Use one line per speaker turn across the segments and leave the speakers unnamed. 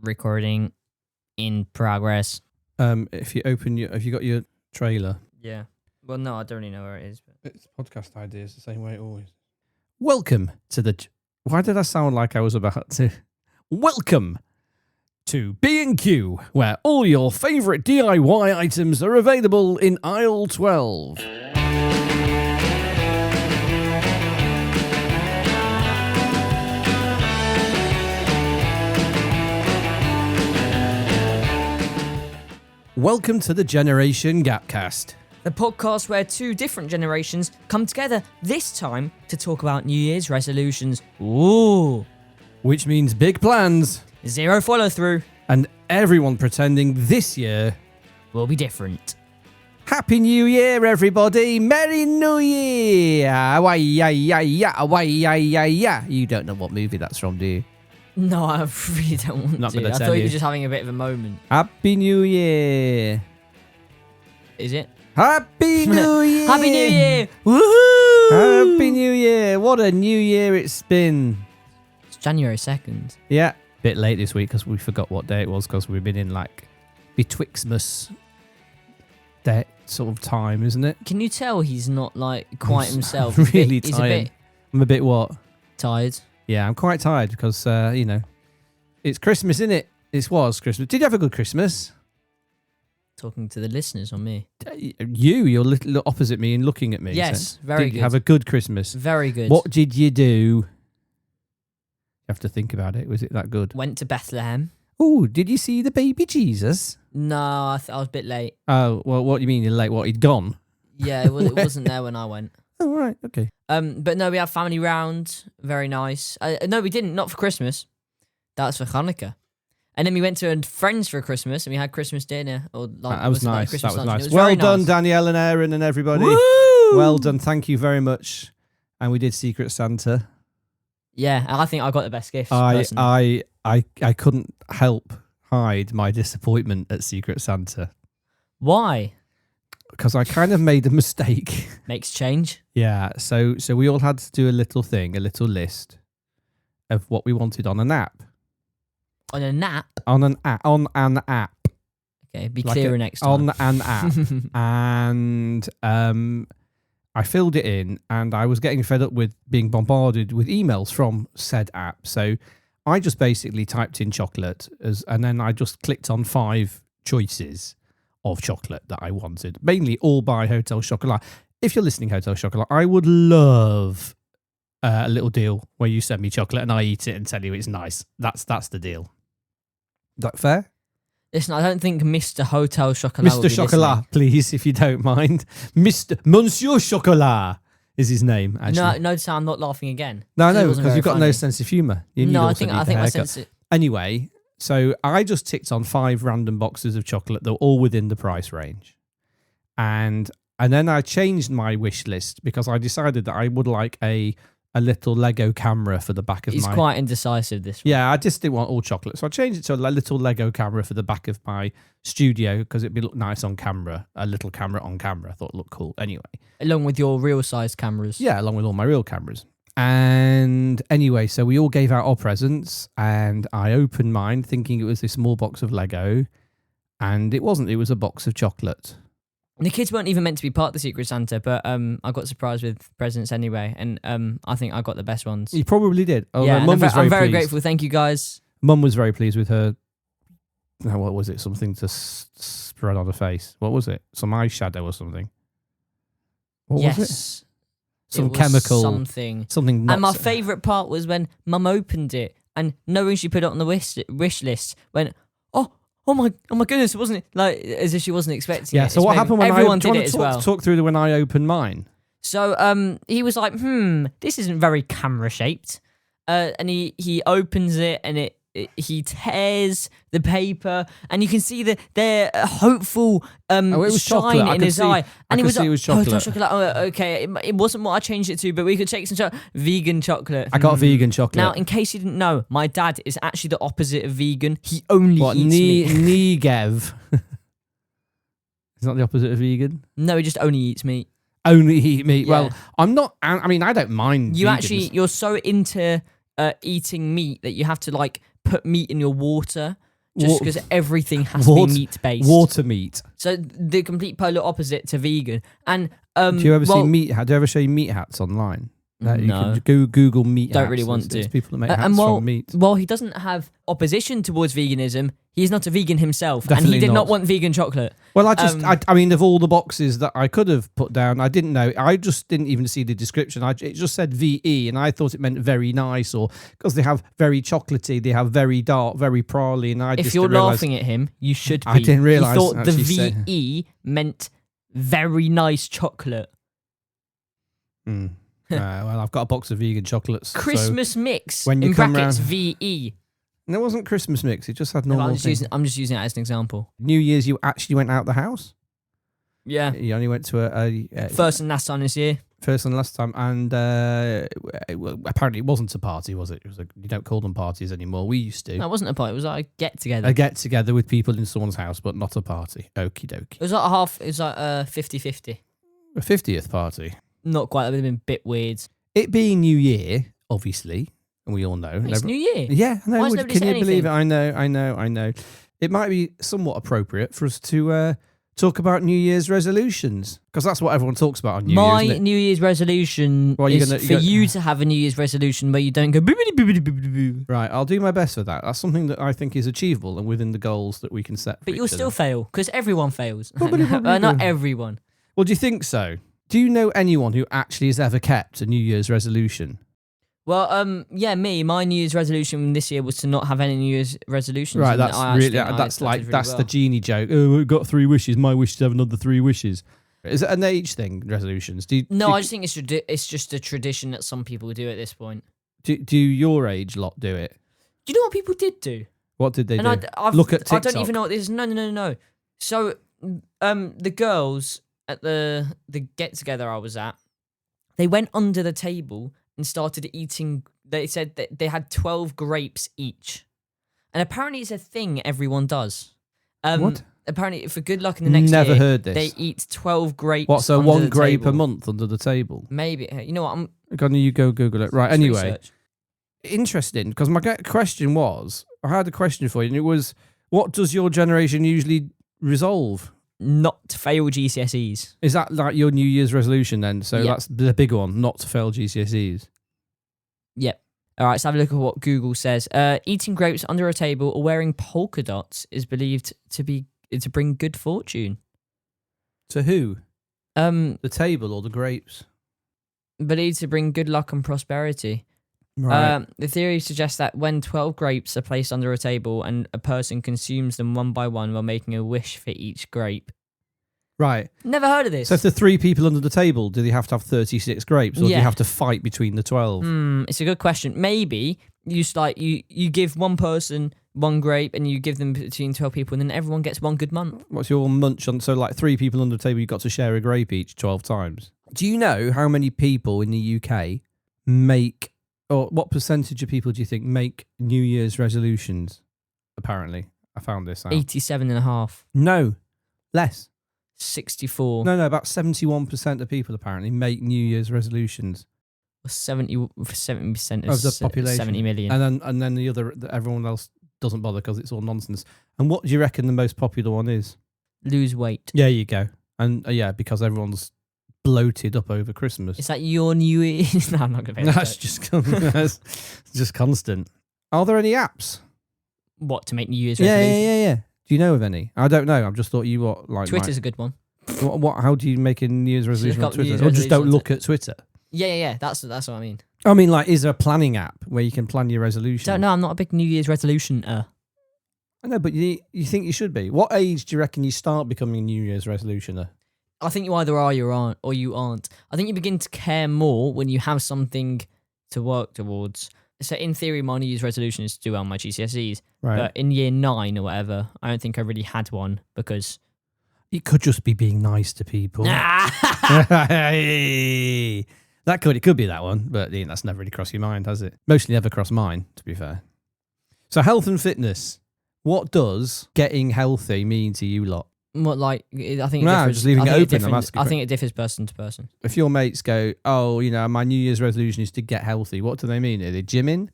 Recording in progress.
If you have you got your trailer?
Yeah. Well, no, I don't really know where it is. But...
It's podcast ideas, the same way it always. Welcome to the... Why did I sound like I was about to... Welcome to B&Q, where all your favourite DIY items are available in aisle 12. Welcome to the Generation GapCast.
The podcast where two different generations come together, this time to talk about New Year's resolutions. Ooh.
Which means big plans.
Zero follow through.
And everyone pretending this year
will be different.
Happy New Year, everybody. Merry New Year. You don't know what movie that's from, do you?
No, I really don't want
Not
to.
gonna
I
tell
thought you
you.
were just having a bit of a moment.
Happy New Year.
Is it?
Happy New Year.
Happy New Year. Woohoo.
Happy New Year. What a new year it's been.
It's January 2nd.
Yeah. Bit late this week because we forgot what day it was because we've been in like betwixtmas day sort of time, isn't it?
Can you tell he's not like quite himself?
I'm
He's
really
he's
tired.
a bit
I'm a bit what?
tired.
Yeah, I'm quite tired because, it's Christmas, isn't it? It was Christmas. Did you have a good Christmas?
Talking to the listeners on me.
You're little opposite me and looking at me.
Yes,
so
very
did
good.
you have a good Christmas?
Very good.
What did you do? You have to think about it. Was it that good?
Went to Bethlehem.
Oh, did you see the baby Jesus?
No, I was a bit late.
Oh, well, what do you mean you're late? What, he'd gone?
Yeah, it wasn't there when I went.
Oh, right, okay.
But no, we had family round. Very nice. No, we didn't. Not for Christmas. That was for Hanukkah. And then we went to a friend's for Christmas, and we had Christmas dinner. Or like,
That was nice.
Christmas
That was
lunch.
nice.
It was
Well
very
done,
nice.
Danielle and Aaron and everybody.
Woo!
Well done. Thank you very much. And we did Secret Santa.
Yeah, I think I got the best gifts. personally.
I couldn't help hide my disappointment at Secret Santa
Why?
because I kind of made a mistake.
Makes change.
Yeah, so we all had to do a little list of what we wanted on an app.
On a nap.
On an app.
Okay, be
Like
clearer next time.
On an app. And I filled it in and I was getting fed up with being bombarded with emails from said app. So I just basically typed in chocolate and then I just clicked on 5 choices of chocolate that I wanted, mainly all by Hotel Chocolat. If you're listening, Hotel Chocolat, I would love a little deal where you send me chocolate and I eat it and tell you it's nice. That's the deal. Is that fair?
Listen, I don't think Mr. Hotel Chocolat will
Mr.
be
Chocolat, please, if you don't mind. Monsieur Chocolat is his name, actually.
listening. No, I'm not laughing again.
No,
It wasn't
because
very
you've got no
funny.
sense of humour. You
No,
need
I
also
think
need
I
the
think my
haircut.
sense.
Anyway, so I just ticked on 5 random boxes of chocolate that were all within the price range. And then I changed my wish list because I decided that I would like a little Lego camera for the back of
He's
my...
quite indecisive, this one.
Yeah, I just didn't want all chocolate. So I changed it to a little Lego camera for the back of my studio because it'd be look nice on camera. A little camera on camera. I thought it looked cool. Anyway.
Along with your real-size cameras.
Yeah, along with all my real cameras. And anyway, so we all gave out our presents and I opened mine thinking it was this small box of Lego. And it wasn't. It was a box of chocolate.
The kids weren't even meant to be part of the Secret Santa, but I got surprised with presents anyway, and I think I got the best ones.
You probably did. Oh,
yeah,
Mum
and
was
I'm very
pleased.
grateful. Thank you, guys.
Mum was very pleased with her. What was it? Something to spread on her face. What was it? Some eyeshadow or something. What was it?
Yes.
Some
It was
chemical.
something.
Something.
And my
nuts.
favourite part was when Mum opened it and knowing she put it on the wish list, went, oh my goodness, wasn't it? Like, as if she wasn't expecting it.
Yeah, so
It's
what
maybe-
happened when
everyone
do you
did
want
it
to
as well.
talk through when I opened mine?
So he was like, this isn't very camera shaped. And he opens it and he tears the paper and you can see the hopeful
it was
shine
chocolate. I
in
could
his
see-
eye.
I
And he
could
was
see
like,
it was
Hotel
chocolate.
chocolate. Oh, okay, it wasn't what I changed it to, but we could take some vegan chocolate.
I got vegan chocolate.
Now, in case you didn't know, my dad is actually the opposite of vegan. He only
what?
eats meat.
Negev. Is that the opposite of vegan?
No, he just only eats meat.
Only eat meat.
Yeah.
Well, I'm not. I mean, I don't mind.
You're so into eating meat that you have to like put meat in your water just because everything has to be meat-based.
Water meat.
So the complete polar opposite to vegan. And
do you ever see meat? Do you ever show you meat hats online?
No.
You can Google meat hats.
Don't really want to.
There's people that make hats from meat.
While he doesn't have opposition towards veganism, he's not a vegan himself,
Definitely
and he did
not.
not want vegan chocolate.
Well, I mean, of all the boxes that I could have put down, I didn't know. I just didn't even see the description. It just said VE, and I thought it meant very nice, or because they have very chocolatey, they have very dark, very prowly. And
if you're laughing at him, you should be.
I didn't realise.
He thought the VE meant very nice chocolate.
Well, I've got a box of vegan chocolates.
Christmas mix.
When you
in
come
brackets,
round-
VE.
And it wasn't Christmas mix. It just had normal.
I'm just using it as an example.
New Year's, you actually went out the house.
Yeah.
You only went to a
First and last time this year.
First and last time, and apparently it wasn't a party, was it? It was you don't call them parties anymore. We used to.
No, it wasn't a party. It was like a get together.
A get together with people in someone's house, but not a party. Okie dokie.
It was like a half. It was like 50-50.
A 50th party.
Not quite. That would have been a bit weird.
It being New Year, obviously, and we all know.
It's New Year.
Yeah, I know.
Why has nobody
Can
said
you believe it?
anything?
I know. It might be somewhat appropriate for us to talk about New Year's resolutions, because that's what everyone talks about on New Year,
My
isn't it?
New Year's resolution is for you to have a New Year's resolution where you don't go boo.
Right, I'll do my best for that. That's something that I think is achievable and within the goals that we can set for
But you'll
each
still
other.
fail, because everyone fails.
Probably.
Not everyone.
Well, do you think so? Do you know anyone who actually has ever kept a New Year's resolution?
Well, yeah, me. My New Year's resolution this year was to not have any New Year's resolutions.
Right,
and
that's
I
the genie joke. Oh, we've got 3 wishes. My wish is to have another 3 wishes. Is it an age thing? Resolutions? I
just think it's just a tradition that some people do at this point.
Do your age lot do it?
Do you know what people did do?
What did they do?
Look
at TikTok.
I don't even know what this is. No. So, the girls at the get together I was at, they went under the table and started eating. They said that they had 12 grapes each, and apparently it's a thing everyone does.
What?
Apparently, for good luck in the next
Never
year,
heard this.
they eat 12 grapes.
What? So
under
1
the
grape
table.
a month under the table?
Maybe. You know what?
You go Google it. Right.
Let's
Anyway,
research.
interesting, because my question was, I had a question for you, and it was, what does your generation usually resolve?
Not to fail GCSEs.
Is that like your New Year's resolution then? So
Yep.
that's the big one, not to fail GCSEs.
Yep. All right, let's have a look at what Google says. Eating grapes under a table or wearing polka dots is believed to bring good fortune.
To who?
The
The table or the grapes?
believed to bring good luck and prosperity.
Right.
The theory suggests that when 12 grapes are placed under a table and a person consumes them one by one while making a wish for each grape.
Right.
Never heard of this.
So if the 3 people under the table, do they have to have 36 grapes, or do you
Yeah.
have to fight between the 12?
It's a good question. Maybe you give one person 1 grape and you give them between 12 people, and then everyone gets 1 good month.
What's your munch on? So like 3 people under the table, you've got to share a grape each 12 times. Do you know how many people in the UK make, or what percentage of people do you think make New Year's resolutions? Apparently, I found this out.
87.5.
No, less.
64.
No, about 71% of people apparently make New Year's resolutions.
70%
Of the population.
70 million.
And then everyone else doesn't bother because it's all nonsense. And what do you reckon the most popular one is?
Lose weight.
Yeah, you go. And because everyone's bloated up over Christmas.
Is that your New Year? No, I'm not going to pay
That's just constant. Are there any apps?
What, to make New Year's
Yeah.
resolutions?
Do you know of any? I don't know. I've just thought you what like
Twitter's a good one.
What? How do you make a New Year's resolution
look
on
up New
Twitter?
Year's
Or just don't
resolutions.
look at Twitter?
Yeah. That's what I mean.
I mean, like, is there a planning app where you can plan your resolution?
Don't know. I'm not a big New Year's resolutioner.
I know, but you think you should be. What age do you reckon you start becoming a New Year's resolutioner?
I think you either are or you aren't. I think you begin to care more when you have something to work towards. So in theory, my New Year's resolution is to do well on my GCSEs.
Right.
But in year 9 or whatever, I don't think I really had one because...
It could just be being nice to people. It could be that one, but that's never really crossed your mind, has it? Mostly never crossed mine, to be fair. So health and fitness. What does getting healthy mean to you lot?
What, like, I think it
No,
differs.
just leaving it open, I'm asking.
I think it differs person to person.
If your mates go, oh, my New Year's resolution is to get healthy, what do they mean? Are they gymming?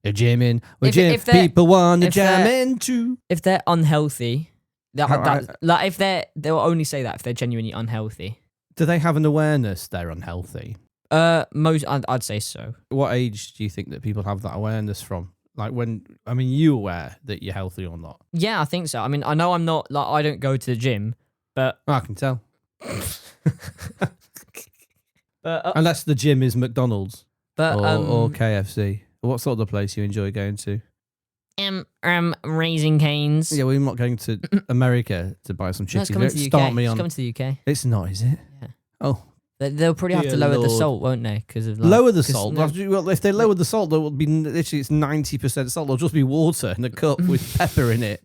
A gymming.
If they're-
People want to
if
jam
they're-
into.
If they're unhealthy, like if they'll only say that if they're genuinely unhealthy.
Do they have an awareness they're unhealthy?
I'd say so.
What age do you think that people have that awareness from? Like you aware that you're healthy or not?
Yeah, I think so. I mean, I know I'm not, like, I don't go to the gym, but
I can tell.
but
Unless the gym is McDonald's or KFC. What sort of place you enjoy going to?
Raising Cane's.
Yeah, we're not going to America to buy some
No,
chicken.
it's coming to the UK.
Start me
It's
on.
coming to the UK.
It's not, is it?
Yeah.
Oh.
They'll probably have
Dear
to lower the
Lord.
salt, won't they? Because of like,
Lower the
'cause
salt.
no-
Well, if they lower the salt, there will be literally it's 90% salt. There'll just be water in a cup with pepper in it.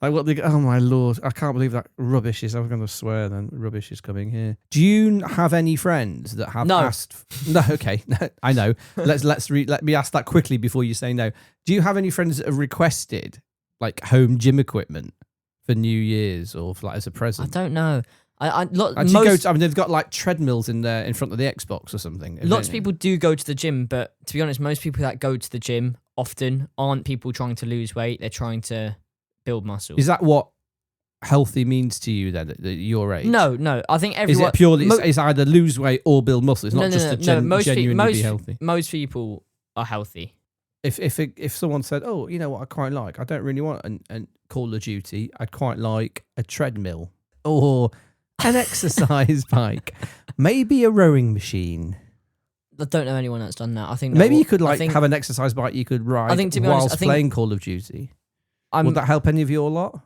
Like what? Oh my lord! I can't believe that rubbish is. I'm going to swear. Then rubbish is coming here. Do you have any friends that have
No.
asked? No. Okay. I know. Let me ask that quickly before you say no. Do you have any friends that have requested like home gym equipment for New Year's or for, like as a
I
present?
don't know.
They've got like treadmills in there in front of the Xbox or something.
Lots of people do go to the gym, but to be honest, most people that go to the gym often aren't people trying to lose weight. They're trying to build muscle.
Is that what healthy means to you then at your age?
No. I think everyone.
Is it purely it's either lose weight or build muscle? It's not just genuinely be healthy.
Most people are healthy.
If someone said, "Oh, you know what I quite like? I don't really want an Call of Duty. I'd quite like a treadmill or an exercise bike, maybe a rowing machine."
I don't know anyone that's done that. I think
Maybe you could have an exercise bike you could ride
to be honest,
whilst playing Call of Duty.
Would
Would that help any of your lot?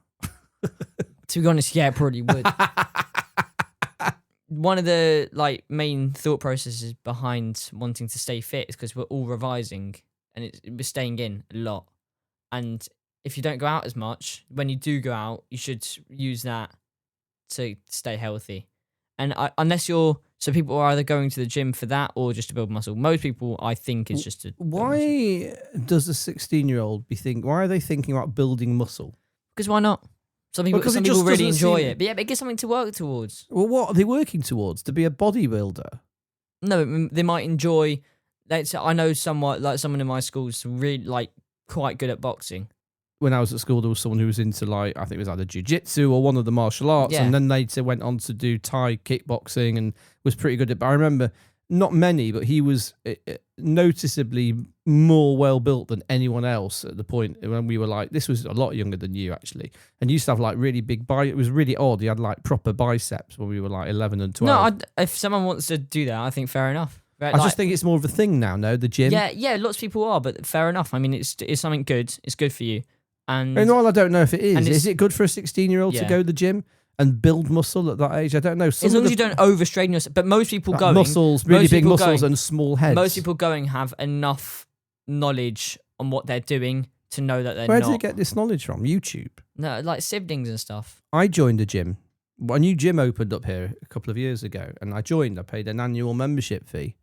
To be honest, yeah, it probably would. One of the main thought processes behind wanting to stay fit is because we're all revising and we're staying in a lot. And if you don't go out as much, when you do go out, you should use that to stay healthy. And so people are either going to the gym for that or just to build muscle. Most people, I think, is just to build muscle.
Why does a 16-year-old why are they thinking about building muscle?
Because why not? Some people really enjoy it. But yeah, but it gives something to work towards.
Well, what are they working towards? To be a bodybuilder?
No, they might enjoy. I know someone in my school is really quite good at boxing.
When I was at school, there was someone who was into I think it was either jiu-jitsu or one of the martial arts,
Yeah.
and then they went on to do Thai kickboxing and was pretty good at it. But I remember not many, but he was noticeably more well-built than anyone else at the point when we were this was a lot younger than you actually, and used to have really big it was really odd. He had proper biceps when we were 11 and 12.
No, if someone wants to do that, I think fair enough.
I just think it's more of a thing now, no? The gym?
Yeah, lots of people are, but fair enough. I mean, it's something good. It's good for you. And
I don't know if it is. Is it good for a 16-year-old to
Yeah.
go to the gym and build muscle at that age? I don't know.
as long as you don't overstrain yourself. But most people going...
Muscles, really
most
big
people
muscles
going-
and small heads.
Most people going have enough knowledge on what they're doing to know that they're
Where
not...
do they get this knowledge from? YouTube?
No, like siblings and stuff.
I joined a gym. A new gym opened up here a couple of years ago, and I joined. I paid an annual membership fee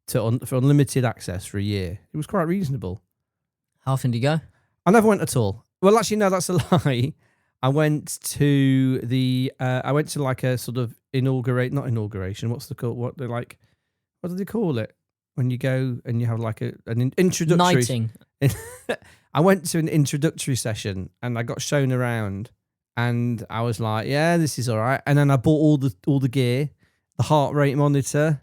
for unlimited access for a year. It was quite reasonable.
How often do you go?
I never went at all. Well, actually, no, that's a lie. I went to a sort of not inauguration. What's the call? What do they call it when you go and you have an introductory?
Knighting.
I went to an introductory session and I got shown around, and I was like, "Yeah, this is all right." And then I bought all the gear, the heart rate monitor,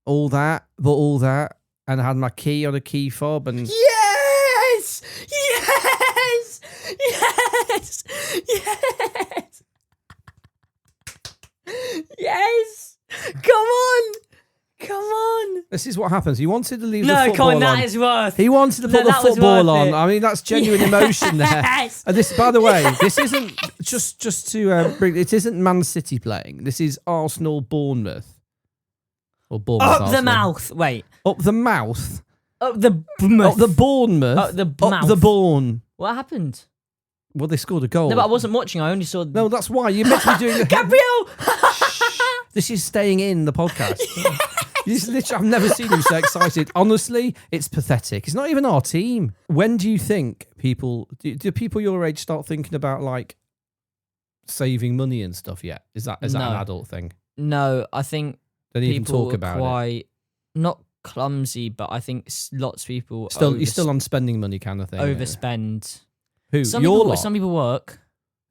all that, and I had my key on a key fob and.
Yes! Yes! Yes! Yes! Yes! Come on!
This is what happens. He wanted to leave the
No,
football
come on,
on.
that is worth.
He wanted to put the
that was
football
worth
on.
it.
I mean, that's genuine emotion there.
Yes!
And this, by the way, this isn't just to bring. It isn't Man City playing. This is Arsenal Bournemouth. Or Bournemouth.
Up the
Arsenal.
mouth. Wait.
Up the mouth.
Up the
Up the Bournemouth.
Up the
Up
mouth.
the Bourne.
What happened?
Well, they scored a goal.
No, but I wasn't watching. I only saw.
No, that's why you're meant to be doing.
Gabriel!
This is staying in the podcast. I've never seen him so excited. Honestly, it's pathetic. It's not even our team. When do you think do people your age start thinking about saving money and stuff yet? Is that an adult thing?
No, I think
Don't even
people
talk about
are quite not clumsy, but I think lots of people
You're still on spending money kind of thing.
overspend.
Who?
Some
Your
people,
lot?
some people work.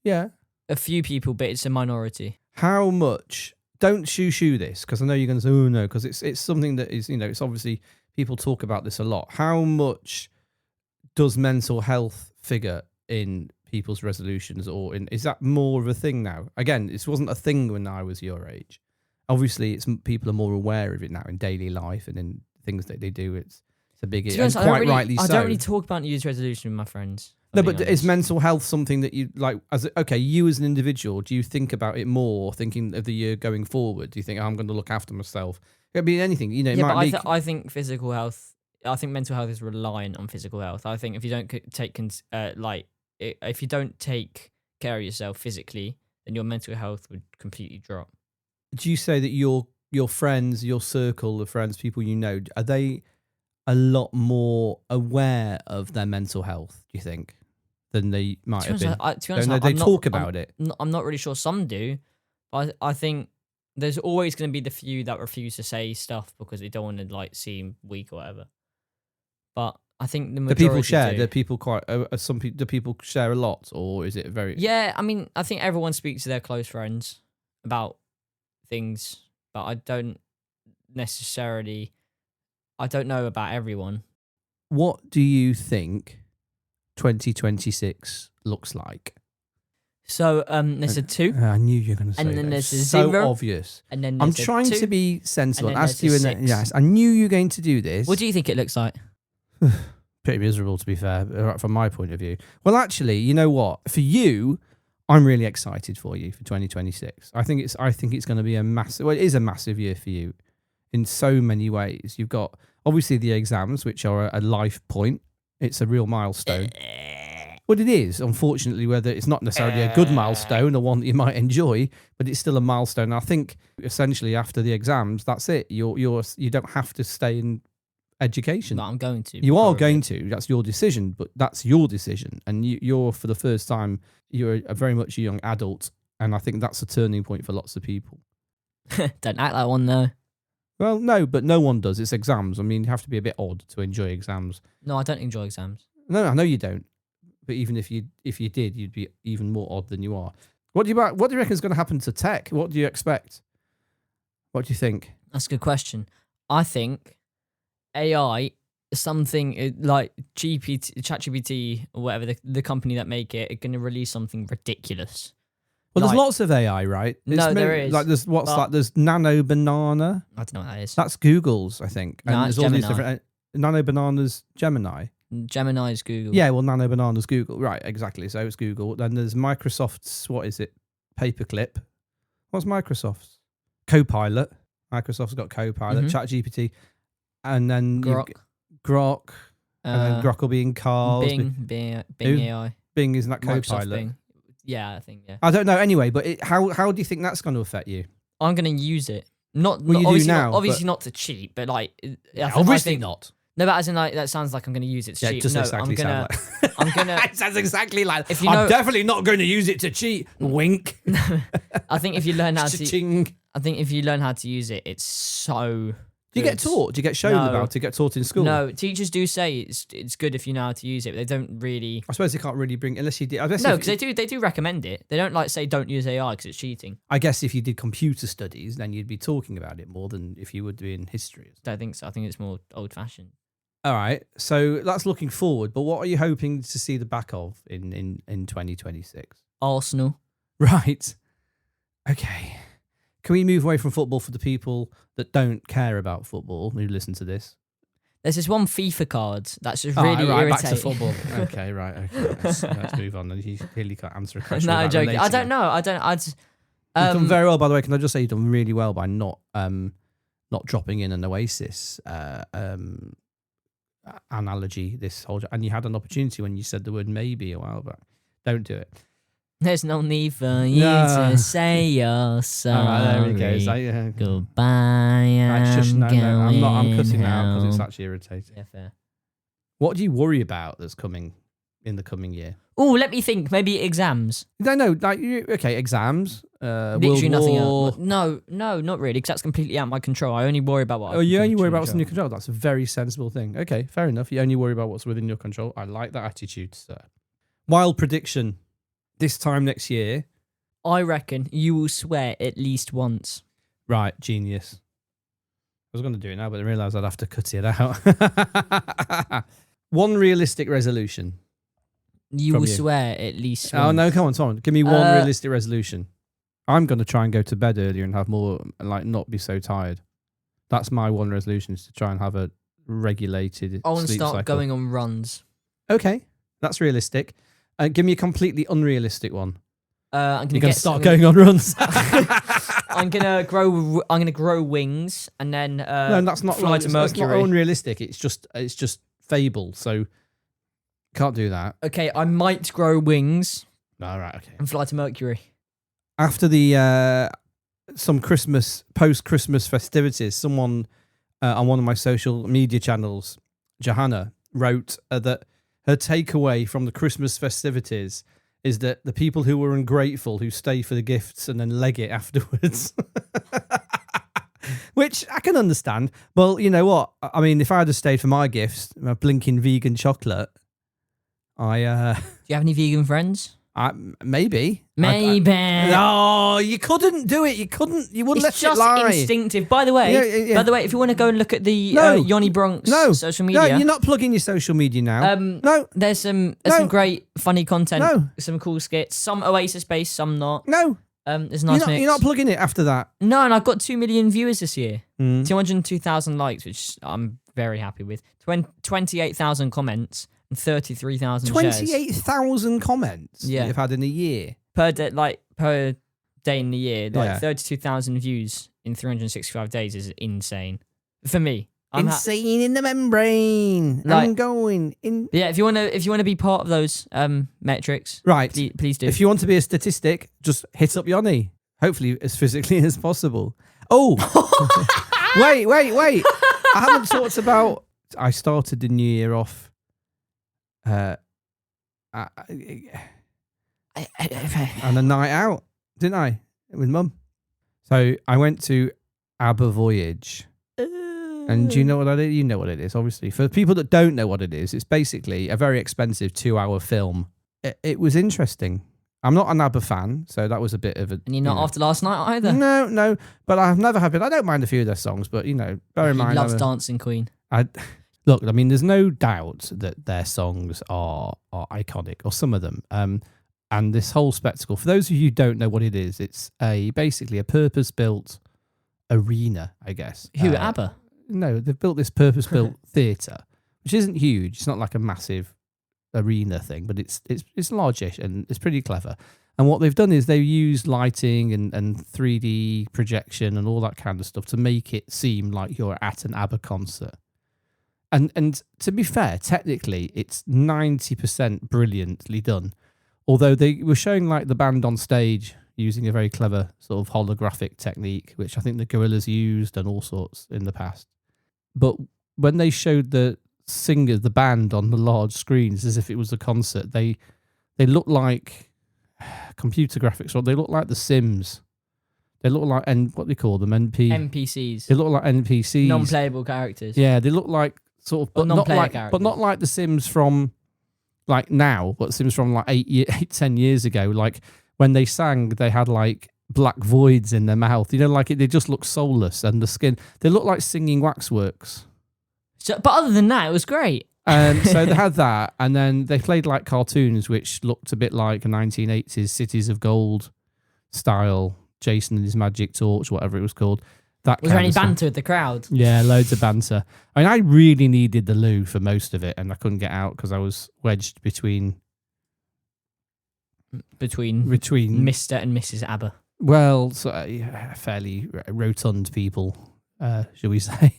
Yeah.
A few people, but it's a minority.
How much? Don't shoo this, because I know you're going to say, oh no, because it's something that is, it's obviously people talk about this a lot. How much does mental health figure in people's resolutions, or is that more of a thing now? Again, this wasn't a thing when I was your age. Obviously, people are more aware of it now in daily life and in things that they do. It's a big issue, and quite rightly so.
I don't really talk about New Year's resolution with my friends.
No, but is mental health something that you like? You as an individual, do you think about it more, thinking of the year going forward? Do you think, I'm going to look after myself? It could be anything,
I think physical health. I think mental health is reliant on physical health. I think if you don't if you don't take care of yourself physically, then your mental health would completely drop.
Do you say that your friends, your circle of friends, people you know, are they a lot more aware of their mental health, do you think, than they might have been?
To be honest,
they talk about it.
I'm not really sure. Some do, but I think there's always going to be the few that refuse to say stuff because they don't want to seem weak or whatever. But I think the majority
people share.
do.
Do people quite? Some people. Do people share a lot, or is it very?
Yeah, I mean, I think everyone speaks to their close friends about things, but I don't necessarily. I don't know about everyone.
What do you think 2026 looks like?
So there's a 2.
I knew you were going to say
and then
that.
there's a
so
0.
Obvious.
And then
I'm
there's
trying
a 2,
to be sensible and
and then
ask you.
there's a 6.
Yes, I knew you were going to do this.
What do you think it looks like?
Pretty miserable, to be fair, from my point of view. Well, actually, you know what? For you, I'm really excited for you for 2026. I think it's going to be a massive. Well, it is a massive year for you in so many ways. You've got obviously the exams, which are a life point. It's a real milestone. Well, it is, unfortunately, whether it's not necessarily a good milestone or one that you might enjoy, but it's still a milestone. I think essentially after the exams, that's it. You don't have to stay in education.
But I'm going to.
You are going to. That's your decision, but that's your decision. And you're, for the first time, you're a very much a young adult, and I think that's a turning point for lots of people.
Don't act like one, though.
Well, no, but no one does. It's exams. I mean, you have to be a bit odd to enjoy exams.
No, I don't enjoy exams.
No, I know you don't. But even if you did, you'd be even more odd than you are. What do you reckon is going to happen to tech? What do you expect? What do you think?
That's a good question. I think AI, something like ChatGPT or whatever, the company that make it, are going to release something ridiculous.
Well, there's lots of AI, right?
There is.
Like there's Nano Banana.
I don't know what that is.
That's Google's, I think. And
No,
there's
it's
all these
Gemini.
different Nano Banana's Gemini.
Gemini's Google.
Yeah, well, Nano Banana's Google. Right, exactly. So it's Google. Then there's Microsoft's, what is it? Paperclip. What's Microsoft's? Copilot. Microsoft's got Copilot, ChatGPT. And then Grok. And then Grok will be in cars.
Bing AI.
Bing, isn't that
Microsoft
Copilot?
Bing. Yeah, I think, yeah.
I don't know. Anyway, but how do you think that's going to affect you?
I'm going to use it. Obviously not to cheat, but
Obviously not.
No, but as in that sounds like I'm going to use it to cheat.
It does exactly sound like.
I'm gonna.
It sounds exactly like.
I'm
definitely not going to use it to cheat. Wink.
I think if you learn how
to.
I think if you learn how to use it, it's so.
Do you get taught? Do you get shown about? Do you get taught in school?
No, teachers do say it's good if you know how to use it, but they don't really.
I suppose they can't really bring unless you did.
No, because they do recommend it. They don't say don't use AI because it's cheating.
I guess if you did computer studies, then you'd be talking about it more than if you were doing history.
I don't think so. I think it's more old fashioned.
All right, so that's looking forward. But what are you hoping to see the back of in 2026?
Arsenal.
Right. Okay. Can we move away from football for the people that don't care about football who listen to this?
There's this one FIFA card that's just really irritating.
Back to football. Okay, right. Okay, let's move on. Then you clearly can't answer a question.
No, I'm joking. I don't
it.
know.
You've done very well, by the way. Can I just say you've done really well by not dropping in an Oasis analogy this whole. And you had an opportunity when you said the word maybe a while back. Don't do it.
There's no need for you to say you're sorry.
All right, there we go.
Goodbye.
I'm cutting out because it's actually irritating.
Yeah, fair.
What do you worry about that's coming in the coming year?
Oh, let me think. Maybe exams.
No, exams.
Literally
World
nothing
War.
else. No, not really, because that's completely out of my control. I only worry about what.
Oh, you only worry about what's in your control. That's a very sensible thing. Okay, fair enough. You only worry about what's within your control. I like that attitude, sir. Wild prediction. This time next year.
I reckon you will swear at least once.
Right, genius. I was going to do it now, but I realised I'd have to cut it out. One realistic resolution.
You will swear at least once.
Oh, no, come on. Give me one realistic resolution. I'm going to try and go to bed earlier and have more, like, not be so tired. That's my one resolution, is to try and have a regulated
I want to
sleep
start
cycle.
going on runs.
Okay, that's realistic. Give me a completely unrealistic one.
I'm
You're going to start going on runs.
I'm gonna grow wings and then
No, that's not
fly to
That's not
Mercury.
unrealistic. It's just fable. So can't do that.
Okay, I might grow wings
All right. Okay.
and fly to Mercury.
After the some post-Christmas festivities, someone on one of my social media channels, Johanna, wrote that her takeaway from the Christmas festivities is that the people who were ungrateful, who stay for the gifts and then leg it afterwards. Which I can understand. Well, you know what? I mean, if I had stayed for my gifts, my blinking vegan chocolate,
Do you have any vegan friends?
maybe.
Maybe.
No, you couldn't do it. You wouldn't let
It's
it
just
lie.
instinctive. By the way, if you want to go and look at the Yoni Bronx social media,
No, you're not plugging your social media now. No,
there's some great funny content.
No.
Some cool skits. Some Oasis based, some not.
no.
There's a nice mix.
You're not plugging it after that.
No, and I've got 2 million viewers this year. 202,000 likes, which I'm very happy with. 28,000 comments and 33,000 shares.
28,000 comments you've had in a year.
Per day in the year. Like
Yeah.
32,000 views in 365 days is insane. For me.
Insane in the membrane.
Like-
I'm going in.
Yeah, if you want to be part of those metrics,
Right.
please do.
If you want to be a statistic, just hit up Yoni. Hopefully as physically as possible. Oh, wait. I haven't talked about, I started the new year off on a night out, didn't I? With Mum. So I went to ABBA Voyage. And do you know what that is? You know what it is, obviously. For people that don't know what it is, it's basically a very expensive 2-hour film. It was interesting. I'm not an ABBA fan, so that was a bit of a...
And you're not after last night either?
No. But I've never had been. I don't mind a few of their songs, but, bear in mind...
He loves Dancing Queen.
Look, I mean, there's no doubt that their songs are iconic, or some of them. And this whole spectacle, for those of you who don't know what it is, it's basically a purpose-built arena, I guess.
Who, ABBA?
No, they've built this purpose-built theatre, which isn't huge. It's not like a massive arena thing, but it's largish and it's pretty clever. And what they've done is they've used lighting and 3D projection and all that kind of stuff to make it seem like you're at an ABBA concert. And to be fair, technically, it's 90% brilliantly done. Although they were showing like the band on stage using a very clever sort of holographic technique, which I think the Gorillaz used and all sorts in the past. But when they showed the singers, the band on the large screens as if it was a concert, they look like computer graphics, or they look like The Sims. They look like, and what do they call them?
NPCs.
They look like NPCs.
Non-playable characters.
Yeah, they look like sort of, but not like,
characters.
but not like The Sims from like now, but Sims from like 10 years ago. Like when they sang, they had like black voids in their mouth. They just look soulless, and the skin, they look like singing waxworks.
So, but other than that, it was great.
So they had that, and then they played like cartoons, which looked a bit like a 1980s Cities of Gold style, Jason and his Magic Torch, whatever it was called. Was
there any banter with the crowd?
Yeah, loads of banter. I mean, I really needed the loo for most of it, and I couldn't get out because I was wedged between
Mr. and Mrs. ABBA.
Well, fairly rotund people, shall we say?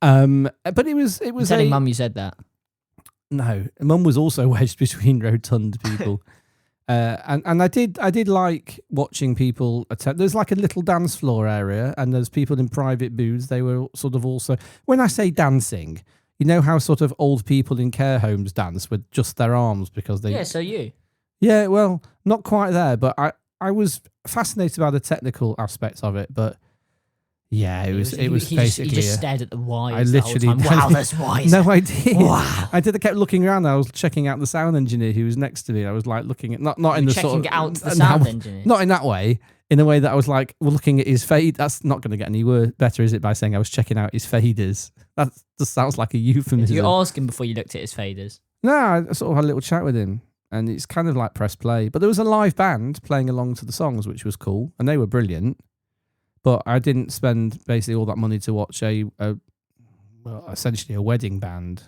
But it was.
I'm telling Mum you said that.
No, Mum was also wedged between rotund people. And I did like watching people attend. There's like a little dance floor area, and there's people in private booths. They were sort of also, when I say dancing, you know how sort of old people in care homes dance with just their arms because they.
Yeah, so you.
Yeah, well, not quite there, but I was fascinated by the technical aspects of it, but yeah, it was basically.
He just stared at the wires.
I literally
the whole time. Wow, that's wise.
No, I did.
Wow.
I kept looking around. I was checking out the sound engineer who was next to me. I was like looking at not in the sort of
out the sound engineer.
Not in that way. In a way that I was like looking at his fade. That's not going to get any better, is it? By saying I was checking out his faders. That just sounds like a euphemism.
Did you ask him before you looked at his faders?
No, I sort of had a little chat with him, and it's kind of like press play. But there was a live band playing along to the songs, which was cool, and they were brilliant. But I didn't spend basically all that money to watch essentially a wedding band.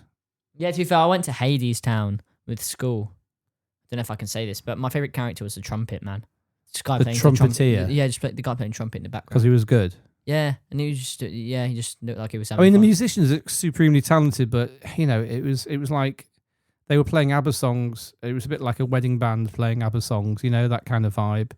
Yeah, to be fair, I went to Hades Town with school. I don't know if I can say this, but my favourite character was the trumpet man. This guy
The trumpeter?
Just the guy playing trumpet in the background.
Because he was good.
Yeah, and he was just, he just looked like he was having
I mean,
fun.
the musicians are supremely talented, but, it was like they were playing ABBA songs. It was a bit like a wedding band playing ABBA songs, that kind of vibe.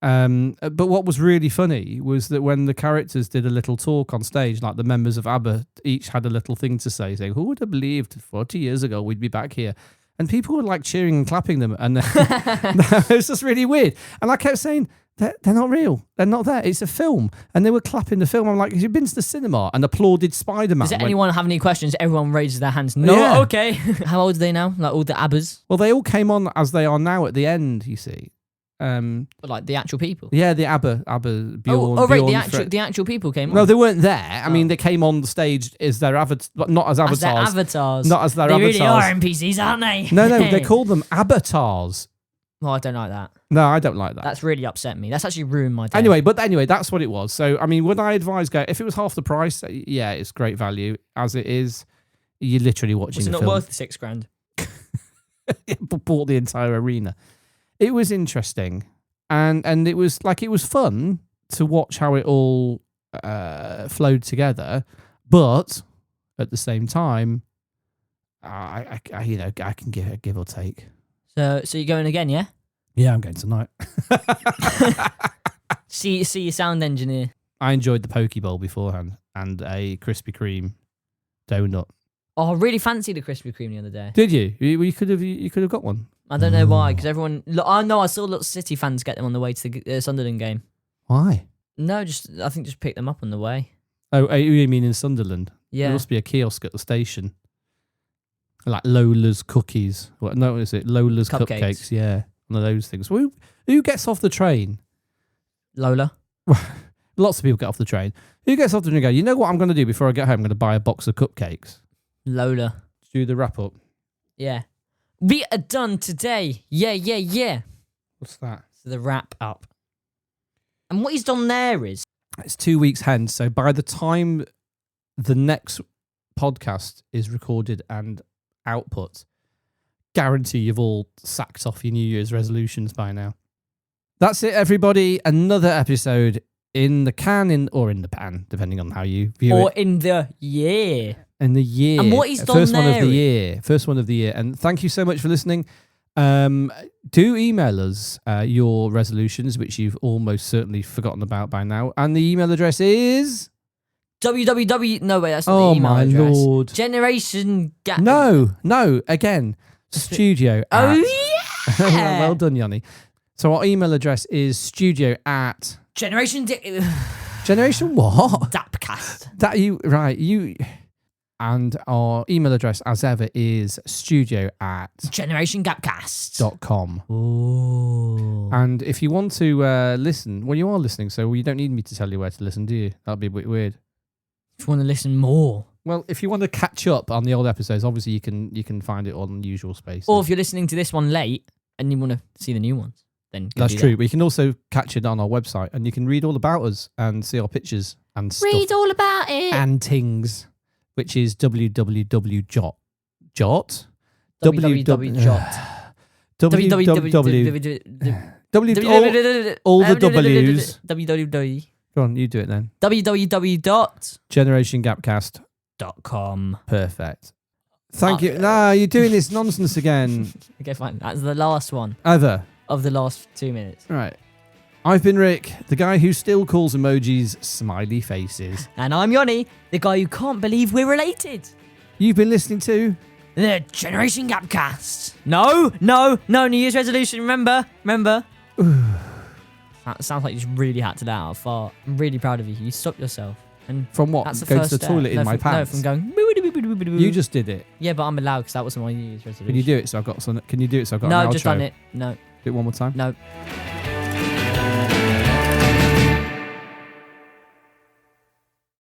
But what was really funny was that when the characters did a little talk on stage, like the members of ABBA each had a little thing to say, saying, "Who would have believed 40 years ago we'd be back here?" And people were like cheering and clapping them, and it was just really weird. And I kept saying, they're not real. They're not there. It's a film. And they were clapping the film. I'm like, have you been to the cinema and applauded Spider-Man?
Does anyone have any questions? Everyone raises their hands. No,
Yeah.
okay. How old are they now? Like all the ABBAs?
Well, they all came on as they are now at the end, you see.
But like the actual people?
Yeah, the ABBA, Bjorn.
Right,
Bjorn,
the actual people came on.
No, they weren't there. I mean, they came on the stage as their avatars, but not as avatars.
As their avatars.
Not as their
they
avatars.
They really are NPCs, aren't they?
No, they called them avatars.
Well, I don't like that.
No, I don't like that.
That's really upset me. That's actually ruined my day.
Anyway, that's what it was. So, I mean, would I advise if it was half the price? Yeah, it's great value. As it is, you're literally watching the film.
Was it not worth the $6,000?
Bought the entire arena. It was interesting. And it was fun to watch how it all flowed together, but at the same time, I can give or take.
So you're going again, yeah?
Yeah, I'm going tonight.
see your sound engineer.
I enjoyed the poke bowl beforehand and a Krispy Kreme donut.
Oh, I really fancied a Krispy Kreme the other day.
Did you? You could have got one.
I don't know why, because everyone... I know I saw little City fans get them on the way to the Sunderland game.
Why?
No, I think just pick them up on the way.
Oh, you mean in Sunderland?
Yeah.
There must be a kiosk at the station. Like Lola's cookies. What is it? Lola's cupcakes. Yeah, one of those things. Who gets off the train?
Lola.
Lots of people get off the train. Who gets off the train and go, you know what I'm going to do before I get home? I'm going to buy a box of cupcakes.
Lola.
Do the wrap up.
Yeah. We are done today. Yeah.
What's that?
So the wrap up. And what he's done there is...
It's 2 weeks hence, so by the time the next podcast is recorded and output, guarantee you've all sacked off your New Year's resolutions by now. That's it, everybody. Another episode in the can, or in the pan, depending on how you view it.
Or in the year.
In the year.
And what he's done
First
there
one of the year. First one of the year. And thank you so much for listening. Do email us your resolutions, which you've almost certainly forgotten about by now. And the email address is...
www... No, wait, that's not the email address.
Oh, my Lord.
Generation Gap...
No, again. Studio
Oh,
at...
yeah!
Well done, Yoni. So our email address is studio at...
Generation
what?
GapCast.
And our email address, as ever, is studio@generationgapcast.com.
Ooh.
And if you want to listen, well, you are listening, so you don't need me to tell you where to listen, do you? That'd be a bit weird.
If you want to listen more.
Well, if you want to catch up on the old episodes, obviously you can find it on usual spaces.
Or if you're listening to this one late and you want to see the new ones, then
that's true. But you can also catch it on our website, and you can read all about us and see our pictures and stuff.
Read all about it.
And things. Which is www.jot. All the W's.
www.
Go on, you do it then.
www.generationgapcast.com.
Perfect. Thank you. No, you're doing this nonsense again.
Okay, fine. That's the last one.
Other.
Of the last 2 minutes.
Right. I've been Rick, the guy who still calls emojis smiley faces.
And I'm Yoni, the guy who can't believe we're related.
You've been listening to...
The Generation GapCast. No, New Year's resolution, remember? That sounds like you just really had to let out a fart. I'm really proud of you. You stopped yourself. And
From what?
that's the
Go
first
to the
step.
toilet in my pants?
No, from going.
You just did it.
Yeah, but I'm allowed because that wasn't my New Year's resolution.
Can you do it so I've got some? Can you do it so I've got
No,
an
just
outro?
done it. No,
Do it one more time.
no.